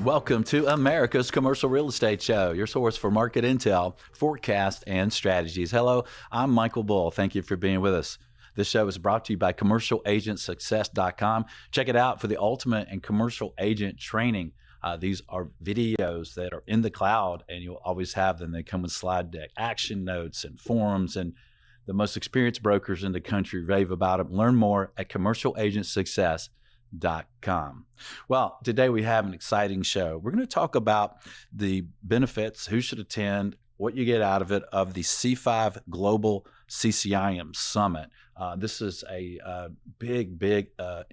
Welcome to America's Commercial Real Estate Show, your source for market intel, forecast, and strategies. Hello, I'm Michael Bull. Thank you for being with us. This show is brought to you by CommercialAgentSuccess.com. Check it out for the ultimate in commercial agent training. These are videos that are in the cloud, and you'll always have them. They come with slide deck, action notes, and forums, and the most experienced brokers in the country rave about them. Learn more at CommercialAgentSuccess.com. Well, today we have an exciting show. We're going to talk about the benefits, who should attend, what you get out of it, of the C5 Global CCIM Summit. This is a big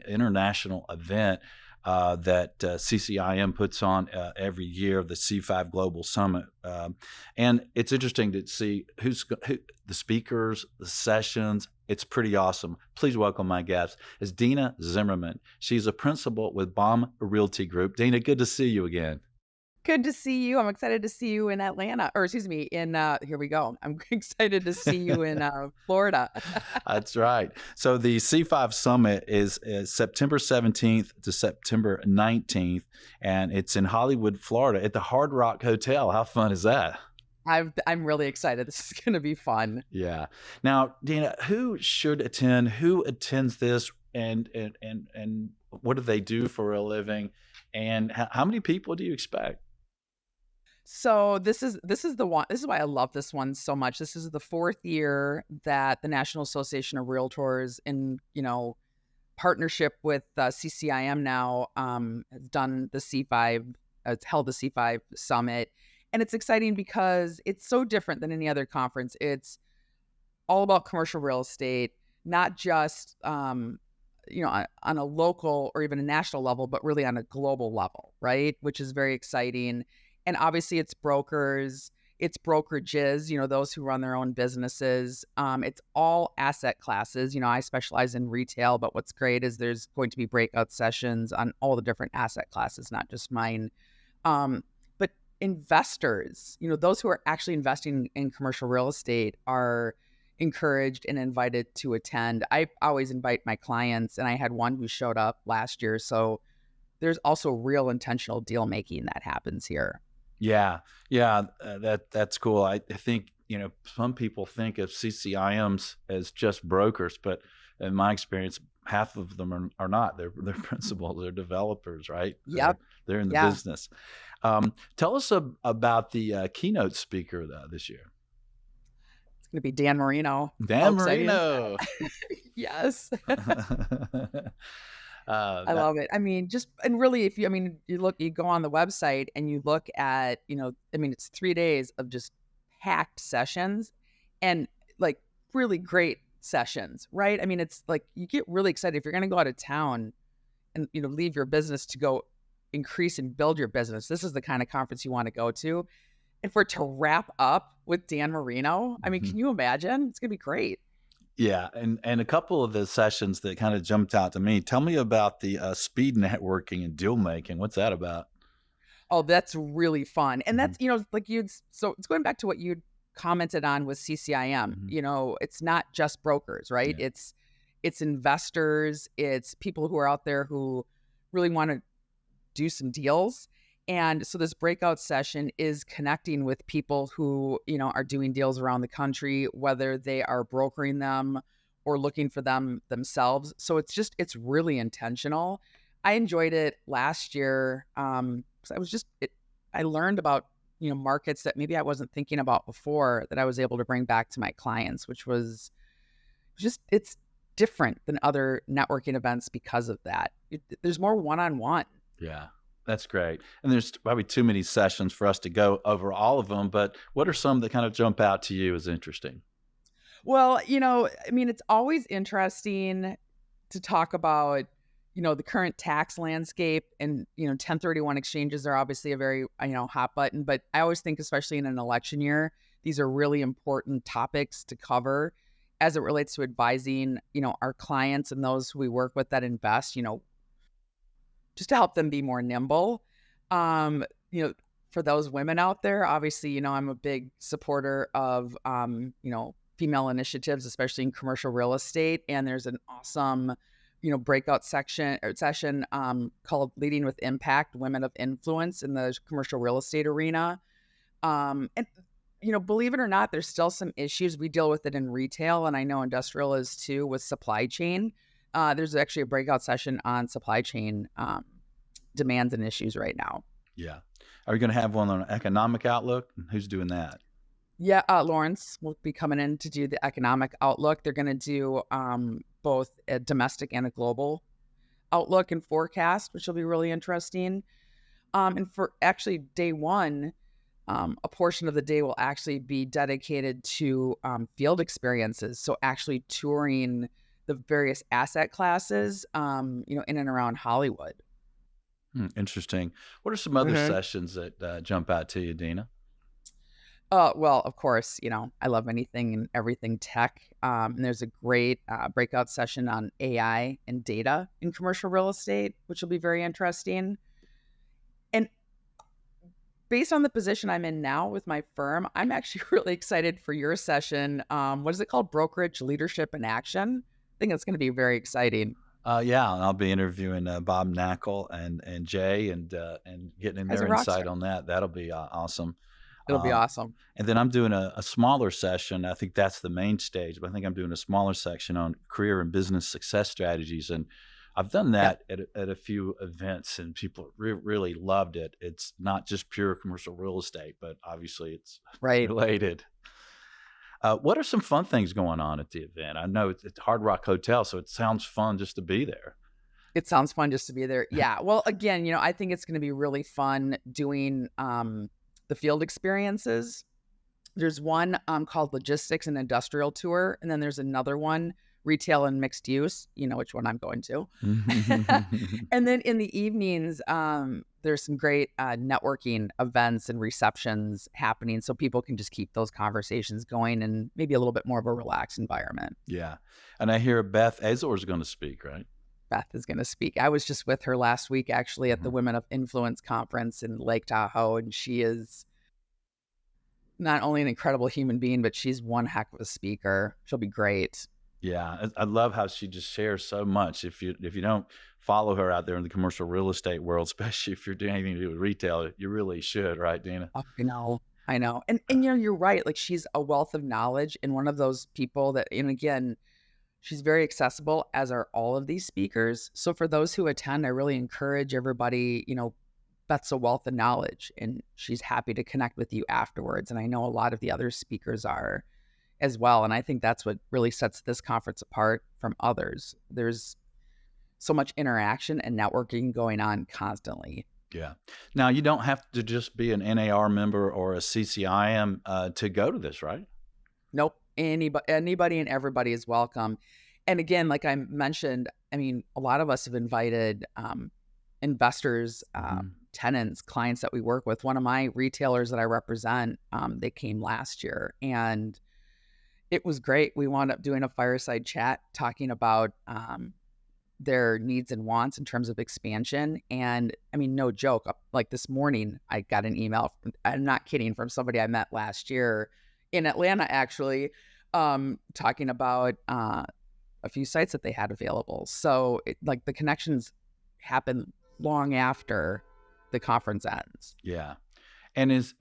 international event that CCIM puts on every year, the C5 Global Summit. And it's interesting to see who, the speakers, the sessions. It's pretty awesome. Please welcome my guest, is Dina Zimmerman. She's a principal with Baum Realty Group. Dina, good to see you again. Good to see you. I'm excited to see you in Atlanta, or excuse me, here we go. I'm excited to see you in Florida. That's right. So the C5 Summit is September 17th to September 19th, and it's in Hollywood, Florida at the Hard Rock Hotel. How fun is that? I'm really excited. This is going to be fun. Yeah. Now, Dina, who should attend? Who attends this, and what do they do for a living? And how many people do you expect? So this is the one. This is why I love this one so much. This is the fourth year that the National Association of Realtors, in partnership with CCIM now, has done the C5. It's held the C5 Summit, and it's exciting because it's so different than any other conference. It's all about commercial real estate, not just on a local or even a national level, but really on a global level, right? Which is very exciting. And obviously it's brokers, it's brokerages, those who run their own businesses. It's all asset classes. I specialize in retail, but what's great is there's going to be breakout sessions on all the different asset classes, not just mine. But investors, those who are actually investing in commercial real estate are encouraged and invited to attend. I always invite my clients, and I had one who showed up last year. So there's also real intentional deal making that happens here. Yeah, that's cool. I think some people think of CCIMs as just brokers, but in my experience, half of them are not. They're principals, they're developers, right? Yep. They're in the Yeah. business. Tell us about the keynote speaker this year. It's going to be Dan Marino. Dan Marino. Yes. I love it. I mean, and really, if you go on the website and you look at, it's 3 days of just packed sessions and like really great sessions, right? I mean, it's like you get really excited if you're going to go out of town and, leave your business to go increase and build your business. This is the kind of conference you want to go to. And for it to wrap up with Dan Marino, I mean, can you imagine? It's going to be great. Yeah, and a couple of the sessions that kind of jumped out to me. Tell me about the speed networking and deal making. What's that about? Oh, that's really fun. And that's, so it's going back to what you'd commented on with CCIM. It's not just brokers, right? Yeah. It's investors, it's people who are out there who really want to do some deals. And so this breakout session is connecting with people who, are doing deals around the country, whether they are brokering them or looking for them themselves. So it's really intentional. I enjoyed it last year. Because I learned about, markets that maybe I wasn't thinking about before that I was able to bring back to my clients, which was it's different than other networking events because of that. There's more one-on-one. Yeah. That's great. And there's probably too many sessions for us to go over all of them, but what are some that kind of jump out to you as interesting? Well, it's always interesting to talk about, the current tax landscape, and, 1031 exchanges are obviously a very, hot button, but I always think, especially in an election year, these are really important topics to cover as it relates to advising, our clients and those who we work with that invest, just to help them be more nimble. For those women out there, obviously, I'm a big supporter of, female initiatives, especially in commercial real estate. And there's an awesome breakout session called Leading with Impact: Women of Influence in the Commercial Real Estate Arena. And believe it or not, there's still some issues. We deal with it in retail, and I know industrial is too, with supply chain. There's actually a breakout session on supply chain demands and issues right now. Yeah. Are you going to have one on economic outlook? Who's doing that? Yeah, Lawrence will be coming in to do the economic outlook. They're going to do both a domestic and a global outlook and forecast, which will be really interesting. And for actually day one, a portion of the day will actually be dedicated to field experiences. So actually touring the various asset classes, in and around Hollywood. Interesting. What are some other hmm sessions that jump out to you, Dina? Well, of course, I love anything and everything tech. And there's a great breakout session on AI and data in commercial real estate, which will be very interesting. And based on the position I'm in now with my firm, I'm actually really excited for your session. What is it called? Brokerage Leadership in Action. I think it's going to be very exciting. Yeah, and I'll be interviewing Bob Knackle and Jay and getting As a their rock star, insight on that. That'll be awesome. it'll be Um, awesome. and then I'm doing a smaller session. I think that's the main stage, but I think I'm doing a smaller section on career and business success strategies. And I've done Yep. that at a few events, and people really loved it. It's not just pure commercial real estate, but obviously it's Right. related. What are some fun things going on at the event? I know it's Hard Rock Hotel, so it sounds fun just to be there. It sounds fun just to be there. Yeah. Well, again, I think it's going to be really fun doing the field experiences. There's one called Logistics and Industrial Tour, and then there's another one, Retail and Mixed Use. You know which one I'm going to. And then in the evenings, there's some great networking events and receptions happening, so people can just keep those conversations going and maybe a little bit more of a relaxed environment. Yeah, and I hear Beth Azor is going to speak, right? Beth is going to speak. I was just with her last week, actually, at the Mhm. Women of Influence conference in Lake Tahoe, and she is not only an incredible human being, but she's one heck of a speaker. She'll be great. Yeah, I love how she just shares so much. If you don't follow her out there in the commercial real estate world, especially if you're doing anything to do with retail, you really should, right, Dina? Oh, I know. I know. And you're right. Like, she's a wealth of knowledge and one of those people that, and again, she's very accessible, as are all of these speakers. So for those who attend, I really encourage everybody, Beth's a wealth of knowledge and she's happy to connect with you afterwards. And I know a lot of the other speakers are as well. And I think that's what really sets this conference apart from others. There's so much interaction and networking going on constantly. Yeah. Now you don't have to just be an NAR member or a CCIM to go to this, right? Nope. Anybody and everybody is welcome. And again, like I mentioned, I mean, a lot of us have invited investors, Mhm. tenants, clients that we work with. One of my retailers that I represent, they came last year and it was great. We wound up doing a fireside chat talking about their needs and wants in terms of expansion. And I mean, no joke, like this morning, I got an email, I'm not kidding, from somebody I met last year in Atlanta, actually, talking about a few sites that they had available. So like the connections happen long after the conference ends. Yeah. And is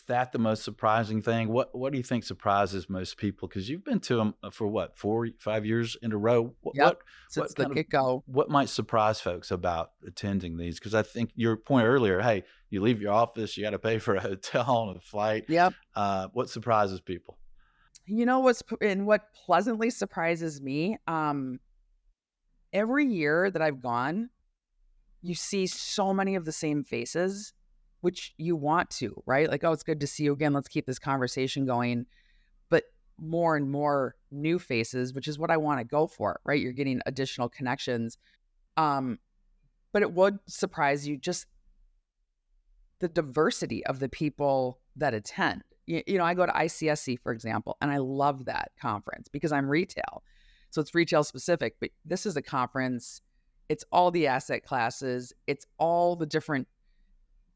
that the most surprising thing? What do you think surprises most people? Because you've been to them for what, 4, 5 years in a row. Yep. Since What the kind of get go. what might surprise folks about attending these? Because I think your point earlier, hey, you leave your office, you got to pay for a hotel and a flight. Yep. What surprises people? What pleasantly surprises me, every year that I've gone, you see so many of the same faces, which you want to, right? Like, oh, it's good to see you again. Let's keep this conversation going. But more and more new faces, which is what I want to go for, right? You're getting additional connections. Um, but it would surprise you just the diversity of the people that attend. I go to ICSC, for example, and I love that conference because I'm retail. So it's retail specific, but this is a conference. It's all the asset classes. It's all the different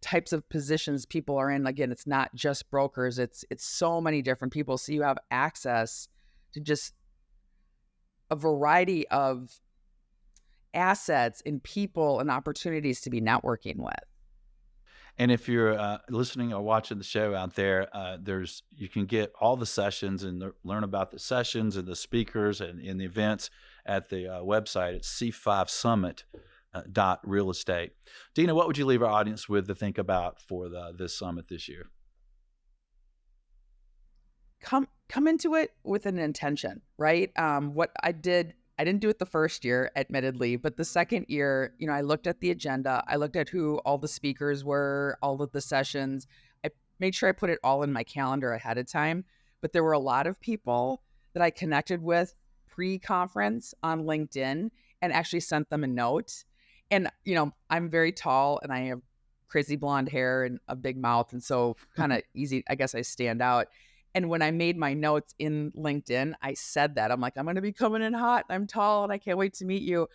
types of positions people are in. Again, it's not just brokers. It's so many different people. So you have access to just a variety of assets and people and opportunities to be networking with. And if you're listening or watching the show out there, you can get all the sessions and learn about the sessions and the speakers and the events at the website. It's c5summit.real estate. Dina, what would you leave our audience with to think about for this summit this year? Come into it with an intention, right? What I didn't do it the first year, admittedly, but the second year, I looked at the agenda. I looked at who all the speakers were, all of the sessions. I made sure I put it all in my calendar ahead of time. But there were a lot of people that I connected with pre-conference on LinkedIn and actually sent them a note. And, I'm very tall and I have crazy blonde hair and a big mouth. And so kind of easy, I guess I stand out. And when I made my notes in LinkedIn, I said that. I'm like, I'm going to be coming in hot. I'm tall and I can't wait to meet you.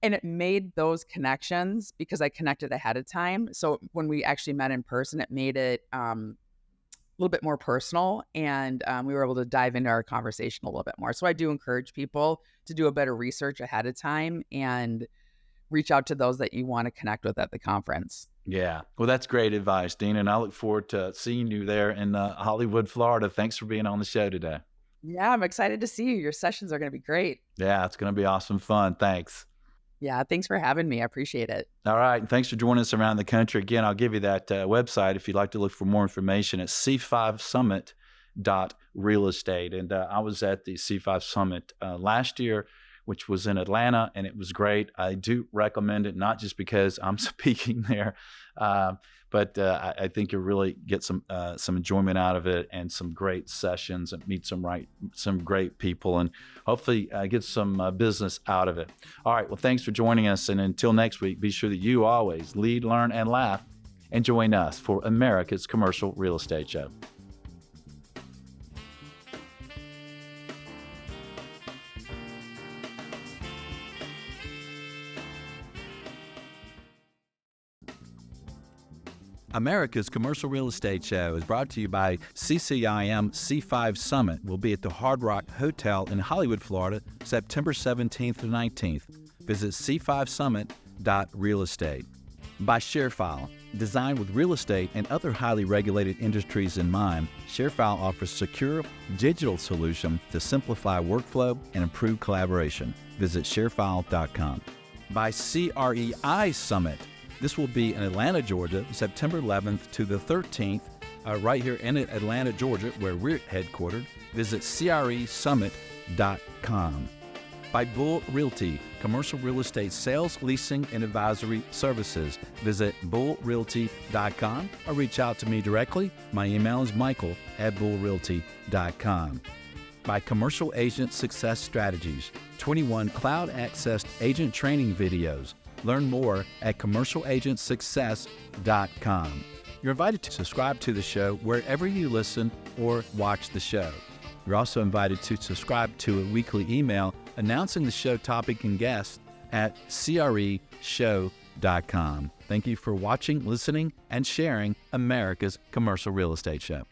And it made those connections because I connected ahead of time. So when we actually met in person, it made it a little bit more personal. And we were able to dive into our conversation a little bit more. So I do encourage people to do a better research ahead of time and reach out to those that you want to connect with at the conference. Yeah. Well, that's great advice, Dean. And I look forward to seeing you there in Hollywood, Florida. Thanks for being on the show today. Yeah, I'm excited to see you. Your sessions are going to be great. Yeah, it's going to be awesome fun. Thanks. Yeah, thanks for having me. I appreciate it. All right. And thanks for joining us around the country. Again, I'll give you that website if you'd like to look for more information at c5summit.real estate. And I was at the C5 Summit last year, which was in Atlanta, and it was great. I do recommend it, not just because I'm speaking there, but I think you'll really get some enjoyment out of it and some great sessions and meet some great people and hopefully get some business out of it. All right, well, thanks for joining us, and until next week, be sure that you always lead, learn, and laugh, and join us for America's Commercial Real Estate Show. America's Commercial Real Estate Show is brought to you by CCIM C5 Summit. Will be at the Hard Rock Hotel in Hollywood, Florida, September 17th to 19th. Visit c5summit.real estate. By ShareFile. Designed with real estate and other highly regulated industries in mind, ShareFile offers secure digital solution to simplify workflow and improve collaboration. Visit sharefile.com. By CREI Summit. This will be in Atlanta, Georgia, September 11th to the 13th, right here in Atlanta, Georgia, where we're headquartered. Visit cresummit.com. By Bull Realty, commercial real estate sales, leasing, and advisory services. Visit bullrealty.com or reach out to me directly. My email is michael@bullrealty.com. By Commercial Agent Success Strategies, 21 cloud-accessed agent training videos. Learn more at commercialagentsuccess.com. You're invited to subscribe to the show wherever you listen or watch the show. You're also invited to subscribe to a weekly email announcing the show topic and guests at creshow.com. Thank you for watching, listening, and sharing America's Commercial Real Estate Show.